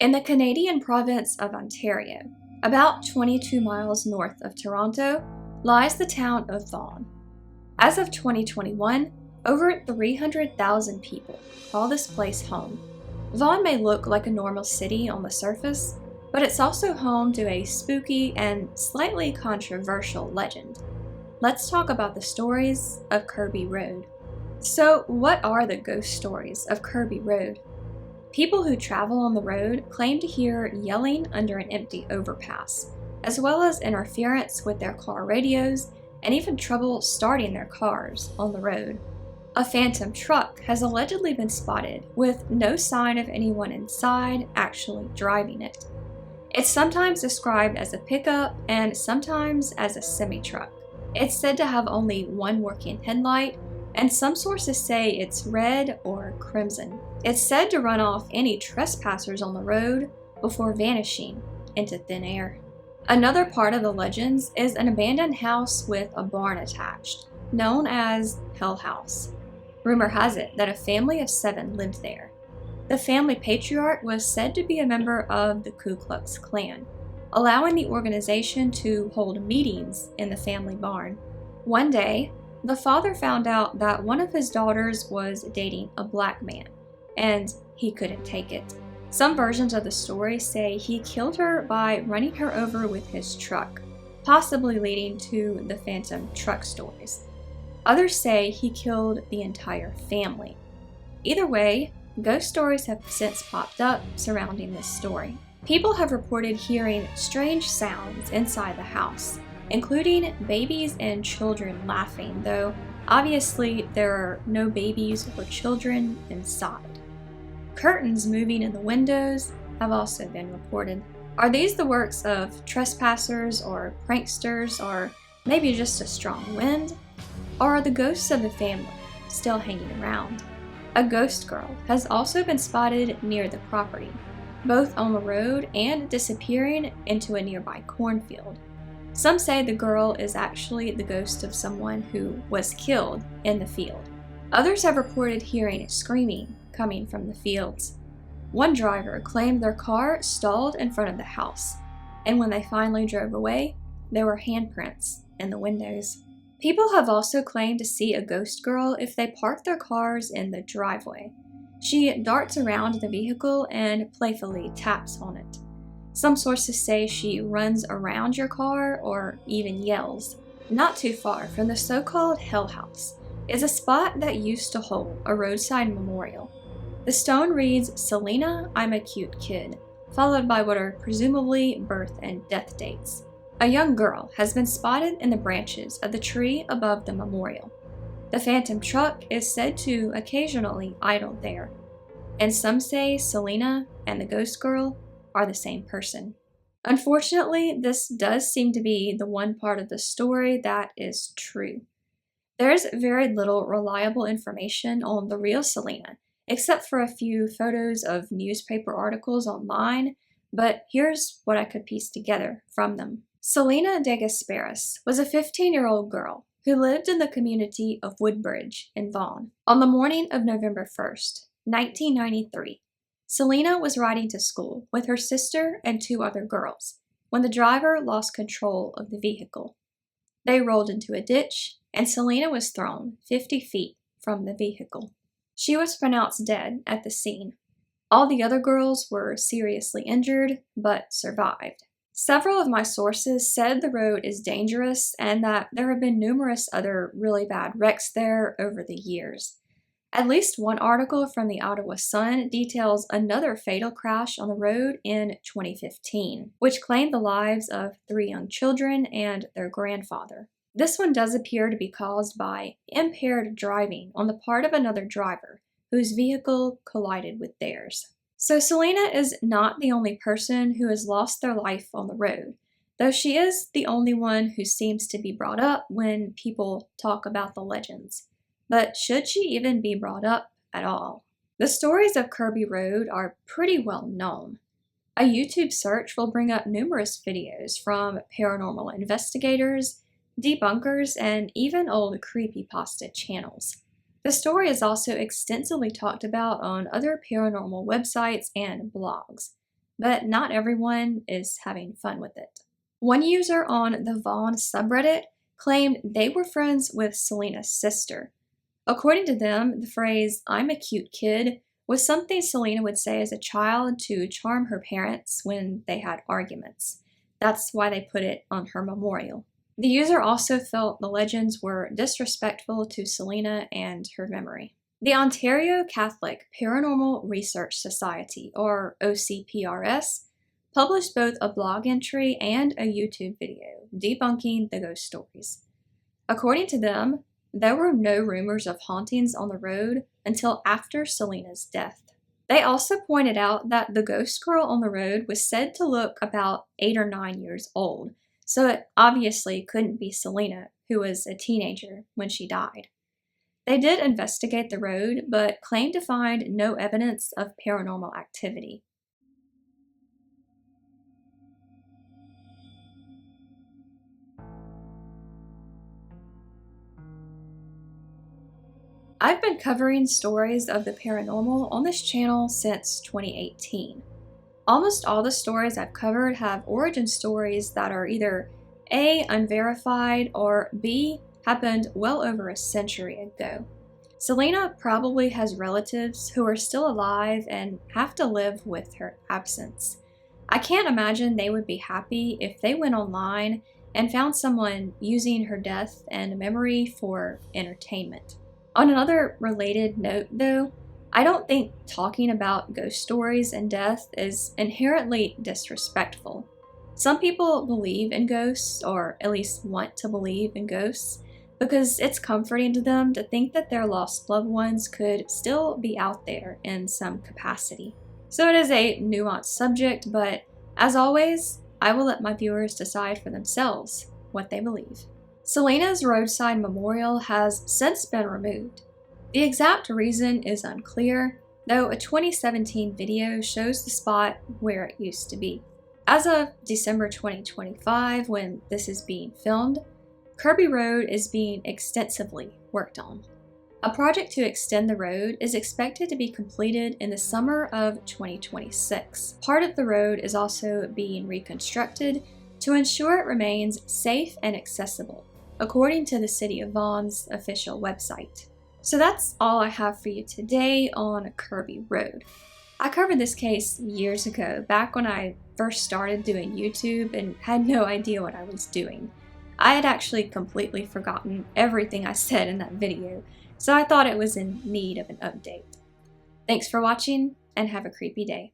In the Canadian province of Ontario, about 22 miles north of Toronto, lies the town of Vaughan. As of 2021, over 300,000 people call this place home. Vaughan may look like a normal city on the surface, but it's also home to a spooky and slightly controversial legend. Let's talk about the stories of Kirby Road. So, what are the ghost stories of Kirby Road? People who travel on the road claim to hear yelling under an empty overpass, as well as interference with their car radios and even trouble starting their cars on the road. A phantom truck has allegedly been spotted with no sign of anyone inside actually driving it. It's sometimes described as a pickup and sometimes as a semi-truck. It's said to have only one working headlight, and some sources say it's red or crimson. It's said to run off any trespassers on the road before vanishing into thin air. Another part of the legends is an abandoned house with a barn attached, known as Hell House. Rumor has it that a family of 7 lived there. The family patriarch was said to be a member of the Ku Klux Klan, allowing the organization to hold meetings in the family barn. One day, the father found out that one of his daughters was dating a black man, and he couldn't take it. Some versions of the story say he killed her by running her over with his truck, possibly leading to the phantom truck stories. Others say he killed the entire family. Either way, ghost stories have since popped up surrounding this story. People have reported hearing strange sounds inside the house, including babies and children laughing, though obviously there are no babies or children inside. Curtains moving in the windows have also been reported. Are these the works of trespassers or pranksters, or maybe just a strong wind? Or are the ghosts of the family still hanging around? A ghost girl has also been spotted near the property, both on the road and disappearing into a nearby cornfield. Some say the girl is actually the ghost of someone who was killed in the field. Others have reported hearing screaming coming from the fields. One driver claimed their car stalled in front of the house, and when they finally drove away, there were handprints in the windows. People have also claimed to see a ghost girl if they park their cars in the driveway. She darts around the vehicle and playfully taps on it. Some sources say she runs around your car or even yells. Not too far from the so-called Hell House is a spot that used to hold a roadside memorial. The stone reads, "Selina, I'm a cute kid," followed by what are presumably birth and death dates. A young girl has been spotted in the branches of the tree above the memorial. The phantom truck is said to occasionally idle there, and some say Selina and the ghost girl are the same person. Unfortunately, this does seem to be the one part of the story that is true. There's very little reliable information on the real Selina, except for a few photos of newspaper articles online, but here's what I could piece together from them. Selina de Gasparis was a 15-year-old girl who lived in the community of Woodbridge in Vaughan. On the morning of November 1st, 1993, Selina was riding to school with her sister and 2 other girls when the driver lost control of the vehicle. They rolled into a ditch, and Selina was thrown 50 feet from the vehicle. She was pronounced dead at the scene. All the other girls were seriously injured, but survived. Several of my sources said the road is dangerous and that there have been numerous other really bad wrecks there over the years. At least one article from the Ottawa Sun details another fatal crash on the road in 2015, which claimed the lives of 3 young children and their grandfather. This one does appear to be caused by impaired driving on the part of another driver whose vehicle collided with theirs. So Selina is not the only person who has lost their life on the road, though she is the only one who seems to be brought up when people talk about the legends. But should she even be brought up at all? The stories of Kirby Road are pretty well known. A YouTube search will bring up numerous videos from paranormal investigators, debunkers, and even old creepypasta channels. The story is also extensively talked about on other paranormal websites and blogs. but not everyone is having fun with it. One user on the Vaughn subreddit claimed they were friends with Selina's sister. According to them, the phrase, "I'm a cute kid," was something Selina would say as a child to charm her parents when they had arguments. That's why they put it on her memorial. The user also felt the legends were disrespectful to Selina and her memory. The Ontario Catholic Paranormal Research Society, or OCPRS, published both a blog entry and a YouTube video debunking the ghost stories. According to them, there were no rumors of hauntings on the road until after Selina's death. They also pointed out that the ghost girl on the road was said to look about 8 or 9 years old, so it obviously couldn't be Selina, who was a teenager when she died. They did investigate the road, but claimed to find no evidence of paranormal activity. I've been covering stories of the paranormal on this channel since 2018. Almost all the stories I've covered have origin stories that are either A, unverified, or B, happened well over a century ago. Selina probably has relatives who are still alive and have to live with her absence. I can't imagine they would be happy if they went online and found someone using her death and memory for entertainment. On another related note, though, I don't think talking about ghost stories and death is inherently disrespectful. Some people believe in ghosts, or at least want to believe in ghosts, because it's comforting to them to think that their lost loved ones could still be out there in some capacity. So it is a nuanced subject, but as always, I will let my viewers decide for themselves what they believe. Selina's roadside memorial has since been removed. The exact reason is unclear, though a 2017 video shows the spot where it used to be. As of December 2025, when this is being filmed, Kirby Road is being extensively worked on. A project to extend the road is expected to be completed in the summer of 2026. Part of the road is also being reconstructed to ensure it remains safe and accessible, according to the City of Vaughn's official website. So that's all I have for you today on Kirby Road. I covered this case years ago, back when I first started doing YouTube and had no idea what I was doing. I had actually completely forgotten everything I said in that video, so I thought it was in need of an update. Thanks for watching, and have a creepy day.